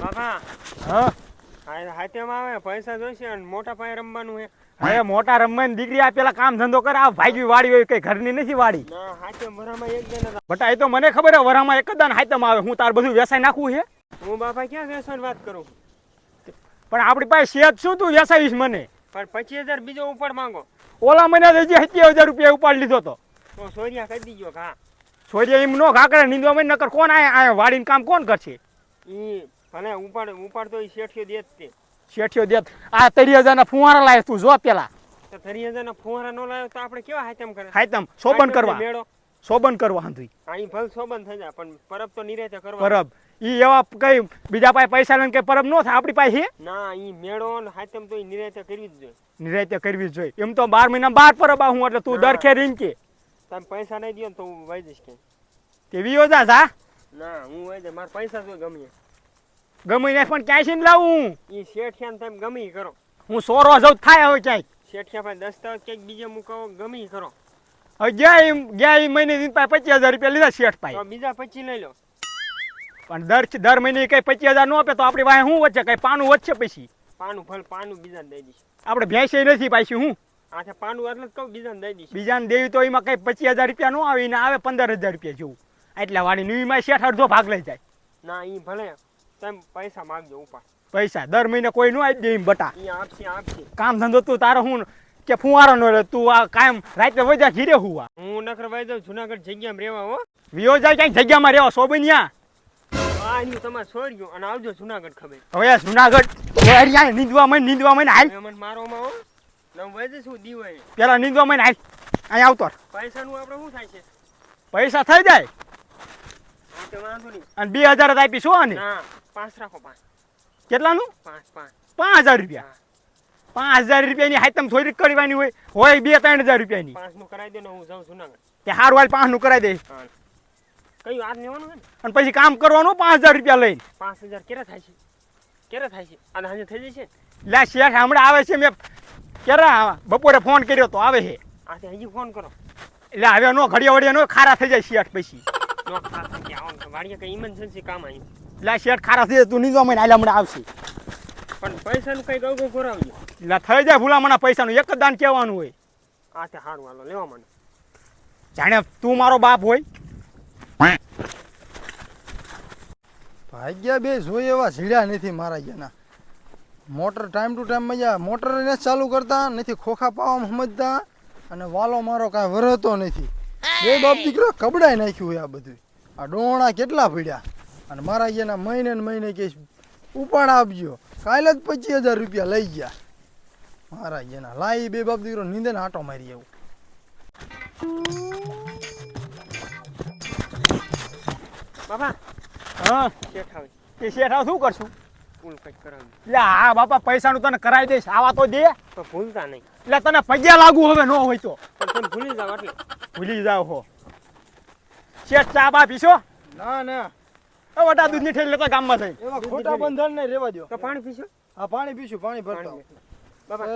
બાપા હા હાથેમાં આવે પૈસા જોઈશે અને મોટા પાયે રમવાનું છે. હવે મોટા રમવાની દીકરી આ પેલા કામ ધંધો કરે, આ ભાગી વાડી હોય કઈ ઘરની નથી વાડી. ના હાથે વરામાં એક જણ બટા એ તો મને ખબર હે વરામાં એક જ દાન હાથમ આવે. હું તાર બધું વેસાઈ નાખવું છે, હું બાપા ક્યાં વેસવાની વાત કરું, પણ આપણી પાસે શેત શું તું વેસાઈશ મને? પણ 25,000 બીજો ઉપર માંગો ઓલા મહિના હજી 70,000 રૂપિયા ઉપાડી લીધો તો. તો સોરિયા કરી દીજો ઘા. છોડીએ એમ નો ઘા કરે, નીંદવા માં નકર કોણ આયા વાડીને કામ કોણ કરશે? ઈ ભલે ઉપાડ તો ઈ શેઠિયો દેત તે. શેઠિયો દેત આ 30,000 ના ફુવારા લાય તું જો પેલા. તો 30,000 ના ફુવારા નો લાવ્યો તો આપણે કેવા હાથમ કરે? હાથમ શોભન કરવા, મેળો શોભન કરવા હાંધી અહીં ભલ શોભન થઈ જાય પણ પરબ તો નિરાતે કરવા. પરબ ઈ એવા કઈ બીજા પાસે પૈસા લઈને કઈ પરબ નો થાય આપણી પાસે હે? ના ઈ મેળો ને હાથમ તો ઈ નિરાતે કરવી જ જોઈએ. નિરાતે કરવી જ જોઈએ. એમ તો 12 મહિના 12 પરબ આવું એટલે તું દર ખેર રીન કે તમે પૈસા નહીં દો ને તો હું વહી જઈશ કે. તે વિયો જા જા. ના હું વહી જાય, મારા પૈસા જોઈએ ગમે ગમે ને પણ ક્યાંય ને લાવું. ઈ શેઠિયાને તમે ગમે ઈ કરો. હું સોરો જઉં થાય હવે ક્યાંય. શેઠિયા પાસે દસ્તાવેજ ક્યાંક બીજે મૂકાવો ગમે ઈ કરો. હવે ગયા એ મહિને દિન પાસે 25,000 રૂપિયા લીધા શેઠ પાસે. તો બીજા 25 લઈ લો. પણ દર મહિને કઈ 25,000 નો આપે તો આપણી પાસે શું વચ્ચે કઈ પાનું વચ્ચે પછી પાનું ભલ પાનું બીજાને દઈ દઈશ. આપણે ભેંસે નથી પાછી હું આથે પાનું એટલે જ કહું બીજાને દઈ દઈશ. બીજાને દેવી તો એમાં કઈ 25,000 રૂપિયા નો આવે ને આવે 15,000 રૂપિયા જેવું. એટલે વાળી ન્યૂમાં શેઠ અડધો ભાગ લઈ જાય. ના ઈ ભલે તમે પૈસા માંગજો ઉપર. પૈસા દર મહિને કોઈ નો આપી દે એમ બટા. ઈ આપશે. કામ ધંધો તું તારો હું કે ફુવારો નો રે તું આ કાયમ રાતે વજા ઘીરે હુવા. હું નખર વહી જાઉં જુનાગઢ જગ્યામાં રહેવા હો. વિયો જાય ક્યાંક જગ્યામાં રહેવા સોબન્યા. આ એની તમારે છોડ્યું અને આવજો જુનાગઢ ખબર. હવે આ જુનાગઢ નીંદવા મહિને હાલ. મહેમાન મારોમાં હો. હું વહી જઈશ હું દીવાય. પેલા નીંદવા મહિને હાલ અહીંયા આવતો. પૈસાનું આપણે શું થાય છે? પૈસા થઈ જાય હા તો વાંધો નહીં. અને 2,000 જ આપીશ હો. અને ના 5 રાખો 5. કેટલાનું? 5. 5,000 રૂપિયા. 5,000 રૂપિયાની હાઈતમ થોડીક કરવાની હોય 2-3,000 રૂપિયાની. 5 નું કરાવી દે ને હું જાઉં જુનાગઢ. તે હારું હાલ 5 નું કરાવી દે. હા કયું હાથ લેવાનું હે ને? અને પછી કામ કરવાનું 5,000 રૂપિયા લઈને. 5,000 ક્યારે થાય છે? ક્યારે થાય છે? અને હાજે થઈ જશે. લે શેઠ હમણાં આવે છે, મેં ક્યારે બપોરે ફોન કર્યો તો આવે છે. આથી હજી ફોન કરો. એટલે હવે નો ઘડિયા વડિયા નો ખારા થઈ જાય શેઠ પછી. નો ખાસ કે આવો વાડીએ કઈ ઇમરજન્સી કામ આવી. લે શેઠ ખારા થઈ જાય તું નીંદવા મહિને હાલ હમણાં આવશે. પણ પૈસાનું કઈ ગૌ કરાવજો. એટલે થઈ જાય ભૂલામણા પૈસાનું એક જ દાન કહેવાનું હોય. આથી સારું હાલો લેવા મને. જાણે તું મારો બાપ હોય. ભાગ્યા બે જોઈ એવા ઝીડ્યા નથી મારા જેના. મોટર ટાઈમ ટુ ટાઈમ મજા મોટર ને ચાલુ કરતા નથી, ખોખા પાવા સમજતા, અને વાલો મારો કાંઈ વરતો નથી. બે બાપ દીકરો કબડાઈ નાખ્યું હોય આ બધું. આ ડોણા કેટલા પડ્યા અને મારા જેના મહિને ને મહિને કે ઉપાડ આપજો. કાલે જ 25,000 રૂપિયા લઈ ગયા મારા જેના. લાઈ બે બાપ દીકરો નીંદે ને આટો મારી આવું. બાપા હા શેઠ આવે. એ શેઠ શું કરશું? ફૂલ કઈ કરાવજો. એટલે હા બાપા પૈસાનું તને કરાવી દઈશ, આવા તો દે. તો ભૂલતા નહીં. એટલે તને પગ્યા લાગુ હવે ન હોય તો પણ તમે ભૂલી જાવ એટલે. ભૂલી જાવ હો. શેઠ ચા બા પીશો? ના ના વટા દૂધ ની ઠેલી લેતા ગામમાં થઈ. એવા ખોટા બંધન નહીં રેવા દો. તો પાણી પીશો? હા પાણી પીશું, પાણી ભરતા. પાણી પીશું. બાપા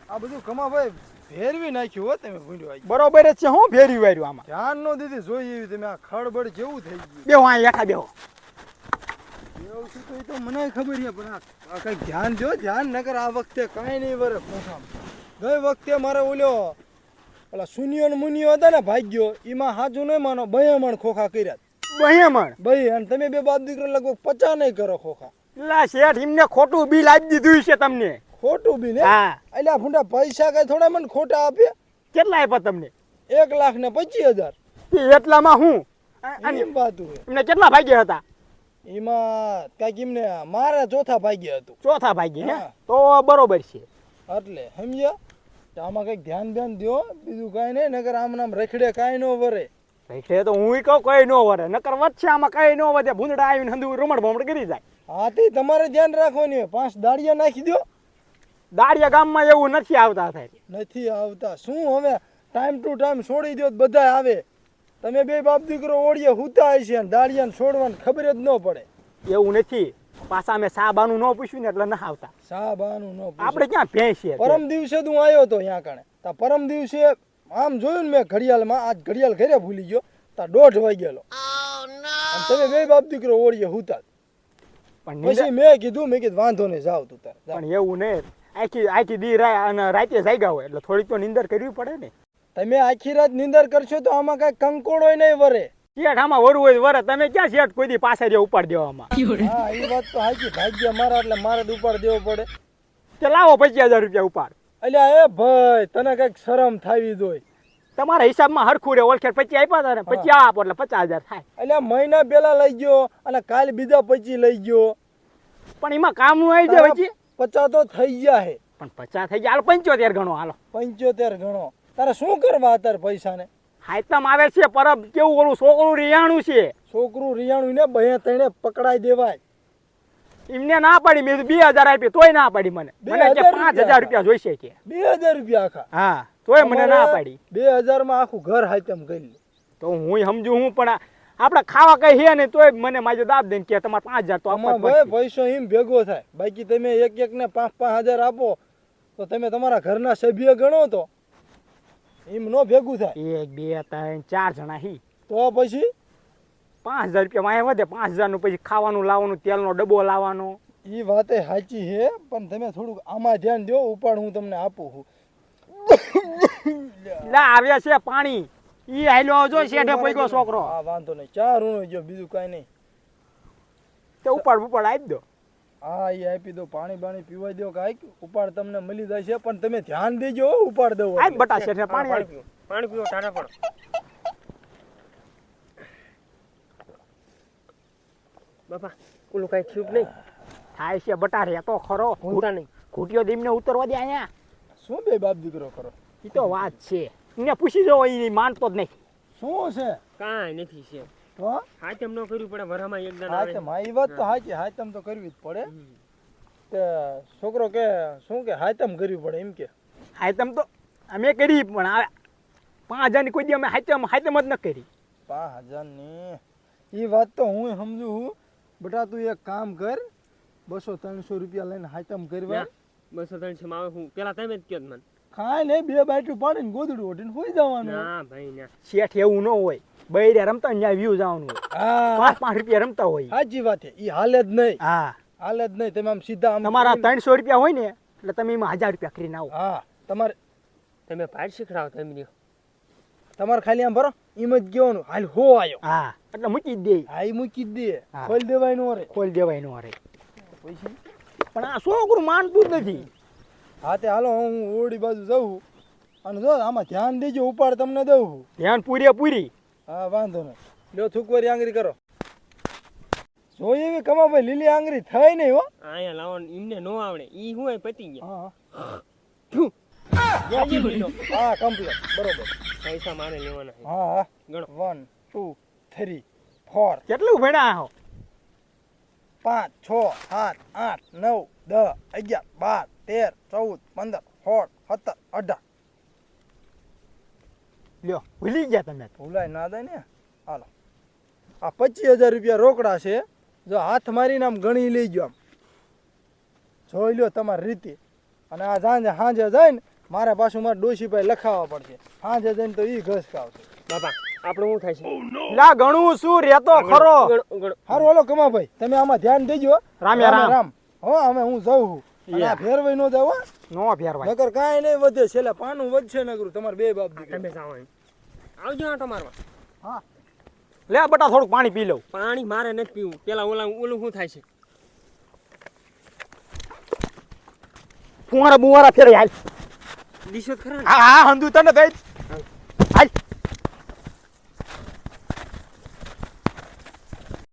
આ બધું કમા ભાઈ ફેરવી નાખ્યું હો તમે ભૂંડ્યો. બરોબર જ છે. હું ફેરી વાર્યું આમાં. ધ્યાન નો દીધી જોઈ એવી તમે. આ ખડબડ જેવું થઈ ગયું. બેહો અહીં હેઠા બેહો. એવું શું તો એ તો મને ખબર છે, પણ આ કઈક ધ્યાન દો. ધ્યાન નકર આ વખતે કાંઈ નહીં વરે ખોખામાં. ગઈ વખતે મારે ઓલો ઓલા સુનિયો ને મુનિયો હતા ને ભાગ્યો, એમાં હાજુ નહીં માનો 2 મણ ખોખા કર્યા. બહેમણ 2 અને તમે બે બાપ દીકરો લગભગ 50 નહીં કરો ખોખા. લા શેઠ એમને ખોટું બિલ આપી દીધું છે તમને. ખોટું બી ને. હા એટલે ફૂંડા પૈસા કઈ થોડા મને ખોટા આપે. કેટલા આપ્યા તમને? 1,25,000. એટલામાં હું એમ વાતું છે. એમને કેટલા ભાગ્ય હતા? એમાં કઈક એમને મારે ચોથા ભાગ્ય હતું. ચોથા ભાગ્ય. હે હા. તો બરોબર છે. એટલે સમજ્યા? તો આમાં કઈક ધ્યાન દો. બીજું કઈ નહીં, નકર આમ નામ રખડે કાંઈ ન વરે. એટલે તો હું કહું કઈ નો વરે, નકર વચ્ચે આમાં કઈ નો વધે. ભૂંદડા આવીને હંધુ રમણ ભમણ કરી જાય. હાથી તમારે ધ્યાન રાખવાની હોય. 5 દાડિયા નાખી દો. દાડિયા ગામમાં એવું નથી આવતા થાય. નથી આવતા શું? હવે ટાઈમ ટુ ટાઈમ છોડી દો, બધા આવે. તમે બે બાપ દીકરો ઓળીએ હુતા હશે ને દાડિયાને છોડવાની ખબર જ ન પડે. એવું નથી. પાછા અમે સાબાનું ન પૂછ્યું ને એટલે ન આવતા. સાબાનું ન આપણે ક્યાં ભેંસ છે? પરમ દિવસે હું આવ્યો તો અહીંયા કણે. તા પરમ દિવસે આમ જોયું ને મેં ઘડિયાળમાં, આજ ઘડિયાળ ઘરે ભૂલી ગયો. તા 1:30 વાગેલો. અને તમે બે બાપ દીકરો ઓળીએ હુતા. પણ પછી મેં કીધું વાંધો નહીં, જાવ તું તાર જાવ. પણ એવું નહીં, આખી દી અને રાતે જાગ્યા હોય એટલે થોડીક તો નીંદર કરવી પડે ને. તમે આખી રાત નીંદર કરશો તો આમાં કઈ કંકોડો નહીં વરે. શેઠ આમાં વરવું હોય વરે, તમે ક્યાં શેઠ કોઈ દી પાસે જે ઉપાડ દેવામાં. હા એ વાત તો સાચી, ભાગ્ય મારા એટલે મારે જ ઉપાડ દેવો પડે. તે લાવો 25,000 રૂપિયા ઉપાડ. અલ્યા એ ભાઈ તને કઈક શરમ થાવી જોઈએ. તમારા હિસાબમાં હરખું રે, ઓળખેર 25 આપ્યા હતા ને 25 આપો એટલે 50,000 થાય. અલ્યા મહિના પેલા લઈ ગયો અને કાલ બીજા 25 લઈ ગયો. પણ એમાં કામ નું આવી જાય પછી. 50 તો થઈ ગયા હે. પણ 50 થઈ ગયા, હાલો 75 ગણો હાલો. 75 ગણો. તારે શું કરવા અત્યારે પૈસા ને? હાયતમ આવે છે પરબ, કેવું ઓલું છોકરું રિયાણું છે. છોકરું રિયાણું ને બે ત્રણે પકડાઈ દેવાય. એમને ના પાડી, મેં 2,000 આપી તોય ના પાડી મને. મને કે 5,000 રૂપિયા જોઈશે કે. 2,000 રૂપિયા આખા? હા તોય મને ના પાડી. 2,000 માં આખું ઘર હાયતમ કરી લે. તો હું સમજુ હું, પણ આપણે ખાવા કઈ હે ને તોય મને માજો દાબ દઈને કે તમારે 5,000 તો આપવા ભાઈ પૈસો એમ ભેગો થાય. બાકી તમે એક ને 5,000 આપો તો તમે તમારા ઘરના સભ્ય ગણો તો એમ નો ભેગું થાય. 1 2 3 4 જણા હી તો પછી 5,000 રૂપિયા માં વધે. 5,000 નું પછી ખાવાનું લાવવાનું, તેલનો ડબ્બો લાવવાનો. એ વાતે સાચી છે, પણ તમે થોડુંક આમાં ધ્યાન દો. ઉપાડ હું તમને આપું છું. લા આવ્યા છે પાણી, ઈ હાલ્યો જો શેઠે પૈગો છોકરો. હા વાંધો નહીં, ચા રૂનો જો, બીજું કાંઈ નહીં. તે ઉપાડ આપી દો. હા એ આપી દો, પાણી બાણી પીવાઈ દો. કાંઈક ઉપાડ તમને મળી જાય છે, પણ તમે ધ્યાન દેજો ઉપાડ દો. આજ બટા શેઠે પાણી આપ્યું. પાણી પીવો ટાટા પડો. બાપા ઓલું કઈ થયું નહીં? થાય છે બટા, રે તો ખરો. ભૂલતા નહીં. ઘૂંટિયો દીમને ઉતરવા દે અહીંયા. શું બે બાપ દીકરો કરો? ઈ તો વાત છે, એને પૂછી જો, ઈ માનતો જ નહીં. શું છે? કાંઈ નથી છે. તો હાથમ ન કરવું પડે, વરામાં એકદમ આવે. હાથમ, હા એ વાત તો સાચી, હાથમ તો કરવી જ પડે. તે છોકરો કે શું કે હાથમ કરવી પડે એમ કે? હાયતમ તો અમે કરી, પણ આ 5,000 ની કોઈ દી અમે હાયતમ જ ન કરી. 5,000 ની એ વાત તો હું સમજુ છું. બટા તું એક કામ કર, 200-300 રૂપિયા લઈને હાથમ કરવા. 200-300 માં આવે. હું પેલા તમે જ કહો મને. કાંઈ નહીં, 2 બાટલું પાડીને ગોદડું ઓઢીને હોઈ જવાનું. ના ભાઈ ના. શેઠ એવું ન હોય, બૈરે રમતા હોય ત્યાં વ્યૂ જવાનું હોય. હા 5 રૂપિયા રમતા હોય. સાચી વાત છે, એ હાલે જ નહીં. હા હાલે જ નહીં. તમે આમ સીધા આમ તમારા 300 રૂપિયા હોય ને એટલે તમે એમાં 1,000 રૂપિયા કરીને આવો. હા તમારે તમે ભાઈ શીખડાવો તમે લ્યો. તમારે ખાલી આમ ભરો એમ જ કહેવાનું હાલ હો આવ્યો. હા એટલે મૂકી જ દે. હા એ મૂકી જ દે, હા. ખોલી દેવાય નો રે. ખોલી દેવાય નો રે. પછી પણ આ છોકરું માનતું જ નથી. હા તે હાલો હું ઓડી બાજુ જાઉં અને જો આમાં ધ્યાન દેજો, ઉપાડ તમને દઉં. ધ્યાન પૂરી. હા વાંધો નહીં. લ્યો થૂકવારી આંગળી કરો. જોઈ એવી કમા ભાઈ લીલી આંગળી થઈ નહીં હો. અહીંયા લાવો એમને નો આવડે. ઈ હું એ પતી ગયા. હા ગણો. હા કમ્પ્લીટ બરોબર. પૈસા મારે લેવાના છે. હા હા ગણો. 1 2 3 4 કેટલું ભણ્યા હો? 5 6 7 8 9 10 11 12 13 14 15 16 17 18. લ્યો ભૂલી ગયા તમે. ભૂલાય ના દે ને. હાલો આ 25,000 રૂપિયા રોકડા છે. જો હાથ મારીને આમ ગણી લઈ ગયો, આમ જોઈ લ્યો તમારી રીતે. અને આ સાંજે જઈને મારા પાછું મારા ડોશી ભાઈ લખાવવા પડશે. સાંજે જઈને તો ઈ ઘસ ખાવશે. બાપા આપણું શું થાય છે? લા ઘણું શું રેતો ખરો. ગણો. હારું હાલો કમાભાઈ તમે આમાં ધ્યાન દેજો. રામ રામ. હો અમે હું જાઉં છું. અને આ ફેરવાઈ નો જાવ નો ફેરવાય. નકર કાંઈ નહીં વધે, છેલ્લે પાનું વધશે નકરું તમારે બે બાપ દીકરા. તમે જાઓ એમ. આવજો આંટો મારવા. હા લે બટા થોડુંક પાણી પી લઉં. પાણી મારે નથી પીવું. પેલા ઓલું શું થાય છે? ફુવારા બુવારા ફેરે હાલ. દિશો ખરા ને? હા હંધુ તને દઈ હાલ.